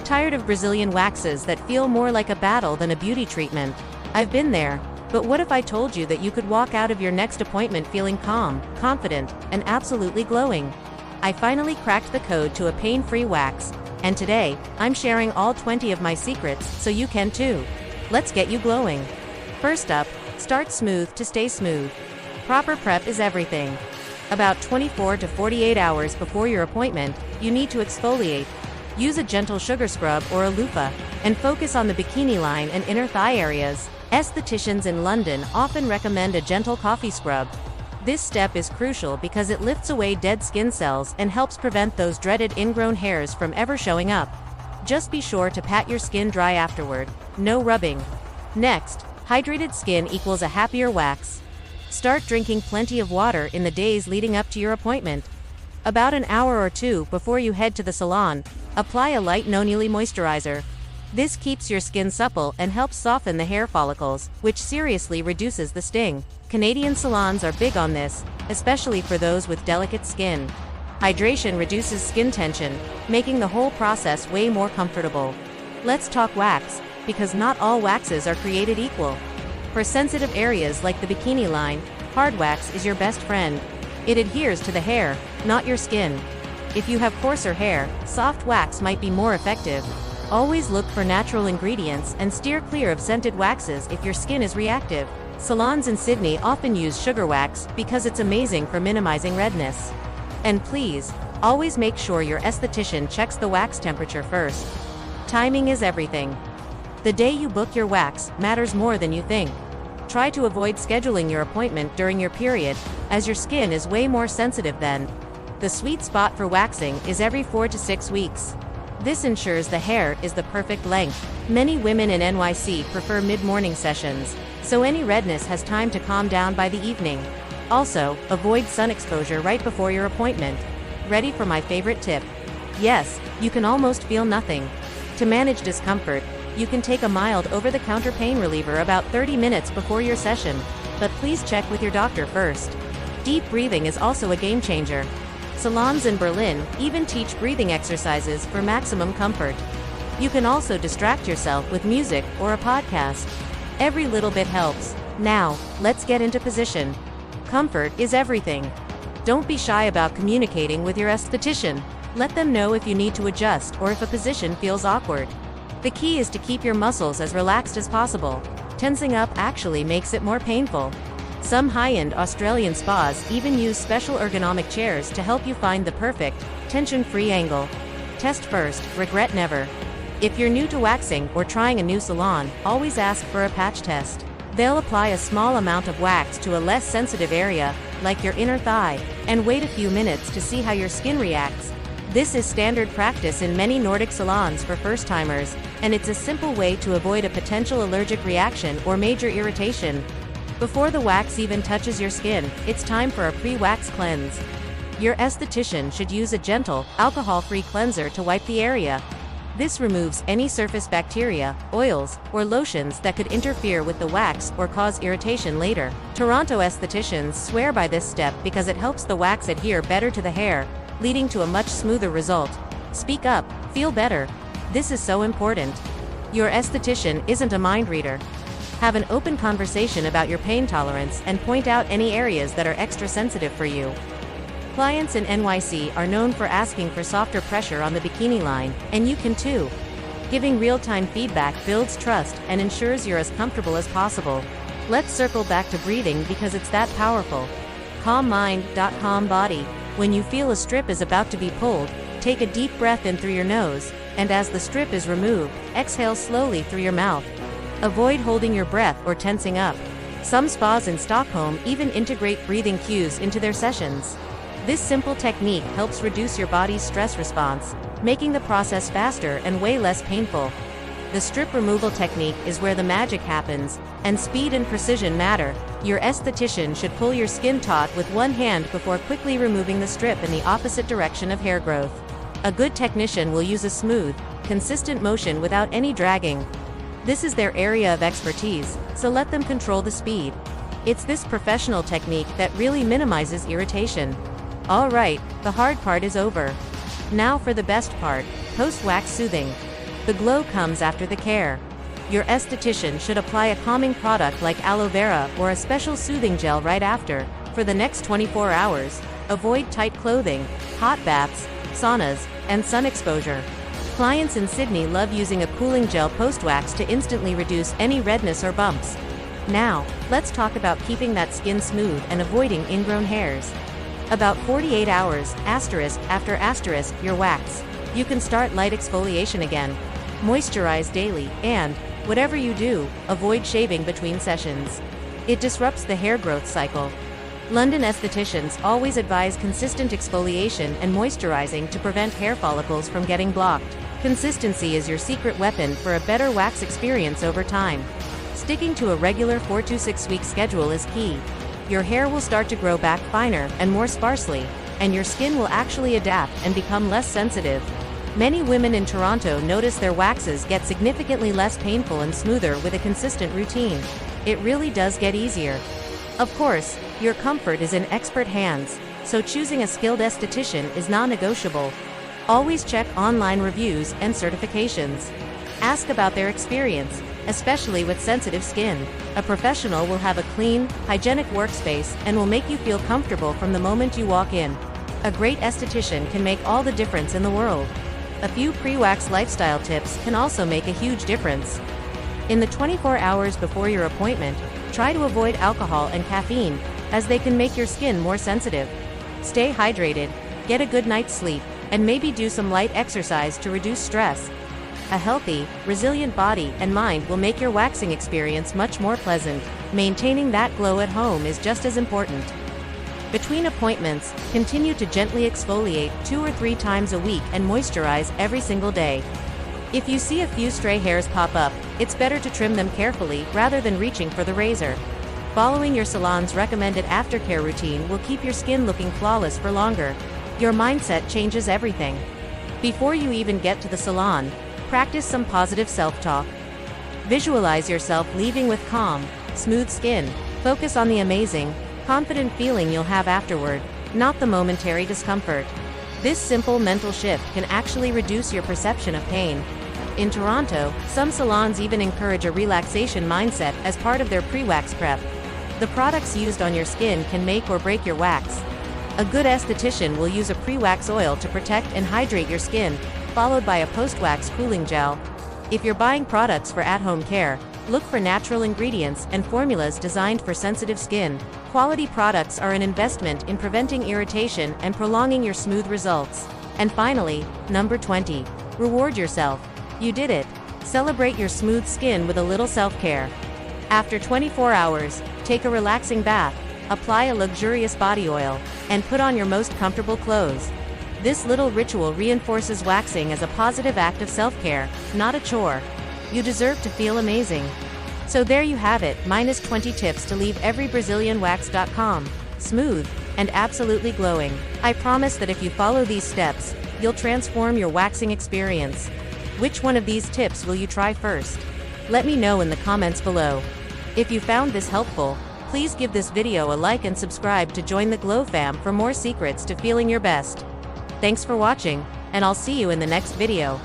Tired of Brazilian waxes that feel more like a battle than a beauty treatment? I've been there. But what if I told you that you could walk out of your next appointment feeling calm, confident, and absolutely glowing? I finally cracked the code to a pain-free wax, and today, I'm sharing all 20 of my secrets so you can too. Let's get you glowing. First up, start smooth to stay smooth. Proper prep is everything. About 24 to 48 hours before your appointment, you need to exfoliate. Use a gentle sugar scrub or a loofah, and focus on the bikini line and inner thigh areas. Estheticians in London often recommend a gentle coffee scrub. This step is crucial because it lifts away dead skin cells and helps prevent those dreaded ingrown hairs from ever showing up. Just be sure to pat your skin dry afterward. No rubbing. Next, hydrated skin equals a happier wax. Start drinking plenty of water in the days leading up to your appointment. About an hour or two before you head to the salon, apply a light no-oily moisturizer. This keeps your skin supple and helps soften the hair follicles, which seriously reduces the sting. Canadian salons are big on this, especially for those with delicate skin. Hydration reduces skin tension, making the whole process way more comfortable. Let's talk wax, because not all waxes are created equal. For sensitive areas like the bikini line, hard wax is your best friend. It adheres to the hair, not your skin. If you have coarser hair, soft wax might be more effective. Always look for natural ingredients and steer clear of scented waxes if your skin is reactive. Salons in Sydney often use sugar wax because it's amazing for minimizing redness. And please, always make sure your esthetician checks the wax temperature first. Timing is everything. The day you book your wax matters more than you think. Try to avoid scheduling your appointment during your period, as your skin is way more sensitive then. The sweet spot for waxing is every 4 to 6 weeks. This ensures the hair is the perfect length. Many women in NYC prefer mid-morning sessions, so any redness has time to calm down by the evening. Also, avoid sun exposure right before your appointment. Ready for my favorite tip? Yes, you can almost feel nothing. To manage discomfort, you can take a mild over-the-counter pain reliever about 30 minutes before your session, but please check with your doctor first. Deep breathing is also a game changer. Salons in Berlin even teach breathing exercises for maximum comfort. You can also distract yourself with music or a podcast. Every little bit helps. Now, let's get into position. Comfort is everything. Don't be shy about communicating with your esthetician. Let them know if you need to adjust or if a position feels awkward. The key is to keep your muscles as relaxed as possible. Tensing up actually makes it more painful. Some high-end Australian spas even use special ergonomic chairs to help you find the perfect, tension-free angle. Test first, regret never. If you're new to waxing or trying a new salon, always ask for a patch test. They'll apply a small amount of wax to a less sensitive area, like your inner thigh, and wait a few minutes to see how your skin reacts. This is standard practice in many Nordic salons for first-timers, and it's a simple way to avoid a potential allergic reaction or major irritation. Before the wax even touches your skin, it's time for a pre-wax cleanse. Your esthetician should use a gentle, alcohol-free cleanser to wipe the area. This removes any surface bacteria, oils, or lotions that could interfere with the wax or cause irritation later. Toronto estheticians swear by this step because it helps the wax adhere better to the hair, leading to a much smoother result. Speak up, feel better. This is so important. Your esthetician isn't a mind reader. Have an open conversation about your pain tolerance and point out any areas that are extra sensitive for you. Clients in NYC are known for asking for softer pressure on the bikini line, and you can too. Giving real-time feedback builds trust and ensures you're as comfortable as possible. Let's circle back to breathing because it's that powerful. Calm mind, calm body. When you feel a strip is about to be pulled, take a deep breath in through your nose, and as the strip is removed, exhale slowly through your mouth. Avoid holding your breath or tensing up. Some spas in Stockholm even integrate breathing cues into their sessions. This simple technique helps reduce your body's stress response, making the process faster and way less painful. The strip removal technique is where the magic happens, and speed and precision matter. Your esthetician should pull your skin taut with one hand before quickly removing the strip in the opposite direction of hair growth. A good technician will use a smooth, consistent motion without any dragging. This is their area of expertise, so let them control the speed. It's this professional technique that really minimizes irritation. Alright, the hard part is over. Now for the best part, post-wax soothing. The glow comes after the care. Your esthetician should apply a calming product like aloe vera or a special soothing gel right after. For the next 24 hours, avoid tight clothing, hot baths, saunas, and sun exposure. Clients in Sydney love using a cooling gel post-wax to instantly reduce any redness or bumps. Now, let's talk about keeping that skin smooth and avoiding ingrown hairs. About 48 hours, after your wax, you can start light exfoliation again. Moisturize daily, and, whatever you do, avoid shaving between sessions. It disrupts the hair growth cycle. London estheticians always advise consistent exfoliation and moisturizing to prevent hair follicles from getting blocked. Consistency is your secret weapon for a better wax experience over time. Sticking to a regular 4 to 6 week schedule is key. Your hair will start to grow back finer and more sparsely, and your skin will actually adapt and become less sensitive. Many women in Toronto notice their waxes get significantly less painful and smoother with a consistent routine. It really does get easier. Of course, your comfort is in expert hands, so choosing a skilled esthetician is non-negotiable. Always check online reviews and certifications. Ask about their experience, especially with sensitive skin. A professional will have a clean, hygienic workspace and will make you feel comfortable from the moment you walk in. A great esthetician can make all the difference in the world. A few pre-wax lifestyle tips can also make a huge difference. In the 24 hours before your appointment, try to avoid alcohol and caffeine, as they can make your skin more sensitive. Stay hydrated, get a good night's sleep, and maybe do some light exercise to reduce stress. A healthy, resilient body and mind will make your waxing experience much more pleasant. Maintaining that glow at home is just as important. Between appointments, continue to gently exfoliate 2 or 3 times a week and moisturize every single day. If you see a few stray hairs pop up, it's better to trim them carefully rather than reaching for the razor. Following your salon's recommended aftercare routine will keep your skin looking flawless for longer. Your mindset changes everything. Before you even get to the salon, practice some positive self-talk. Visualize yourself leaving with calm, smooth skin. Focus on the amazing, confident feeling you'll have afterward, not the momentary discomfort. This simple mental shift can actually reduce your perception of pain. In Toronto, some salons even encourage a relaxation mindset as part of their pre-wax prep. The products used on your skin can make or break your wax. A good esthetician will use a pre-wax oil to protect and hydrate your skin, followed by a post-wax cooling gel. If you're buying products for at-home care, look for natural ingredients and formulas designed for sensitive skin. Quality products are an investment in preventing irritation and prolonging your smooth results. And finally, number 20. Reward yourself. You did it. Celebrate your smooth skin with a little self-care. After 24 hours, take a relaxing bath, apply a luxurious body oil, and put on your most comfortable clothes. This little ritual reinforces waxing as a positive act of self-care, not a chore. You deserve to feel amazing. So there you have it, minus 20 tips to leave every BrazilianWax.com smooth and absolutely glowing. I promise that if you follow these steps, you'll transform your waxing experience. Which one of these tips will you try first? Let me know in the comments below. If you found this helpful, please give this video a like and subscribe to join the Glow fam for more secrets to feeling your best. Thanks for watching, and I'll see you in the next video.